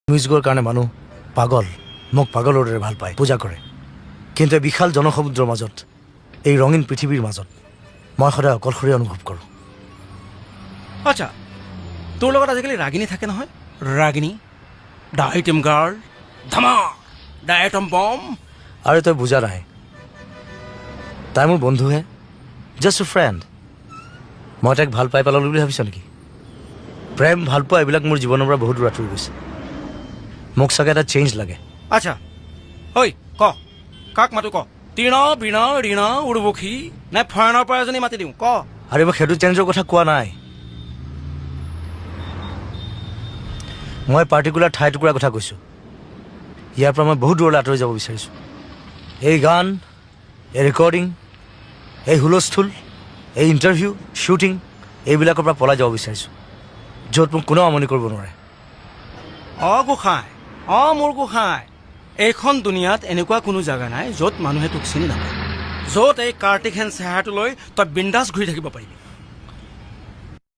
মিউজিকৰ কাৰণে মানুহ পাগল মোক পাগলৰ দৰে ভাল পায় পূজা কৰে কিন্তু এই বিশাল জনসমুদ্ৰৰ মাজত এই ৰঙীন পৃথিৱীৰ মাজত মই সদায় অকলশৰীয়া অনুভৱ কৰোঁ আচ্ছা তোৰ লগত আজিকালি ৰাগিনী থাকে নহয় ৰাগিনী দ্য আইটেম গাৰ্ল ধামা দ্য আইটেম বম আৰু তই বুজা নাই তাই মোৰ বন্ধুহে জাষ্ট এ ফ্ৰেণ্ড মই তাইক ভাল পাই পেলালোঁ বুলি ভাবিছ নেকি প্ৰেম ভাল পোৱা এইবিলাক মোৰ জীৱনৰ পৰা বহুত দূৰ আঁতৰি গৈছে মোক চাগে এটা চেঞ্জ লাগে আচ্ছা ঐ ক কাক মাতো ক তৃণা বীণা ৰীণা উৰ্বশী নে ফৰেনৰ পৰা এজনী মাতি দিওঁ ক আৰু মই সেইটো চেঞ্জৰ কথা কোৱা নাই মই পাৰ্টিকুলাৰ ঠাই টুকুৰাৰ কথা কৈছোঁ ইয়াৰ পৰা মই বহুত দূৰলৈ আঁতৰি যাব বিচাৰিছোঁ এই গান এই ৰেকৰ্ডিং এই হুলস্থুল এই ইণ্টাৰভিউ শ্বুটিং এইবিলাকৰ পৰা পলাই যাব বিচাৰিছোঁ য'ত মোক কোনেও আমনি কৰিব নোৱাৰে গোসাঁই মোৰ গোসাঁই এইখন দুনিয়াত এনেকুৱা কোনো জেগা নাই য'ত মানুহে তোক চিনি নাপায় য'ত এই কাৰ্তিক হেন চেহেৰাটো লৈ তই বিন্দাছ ঘূৰি থাকিব পাৰিবি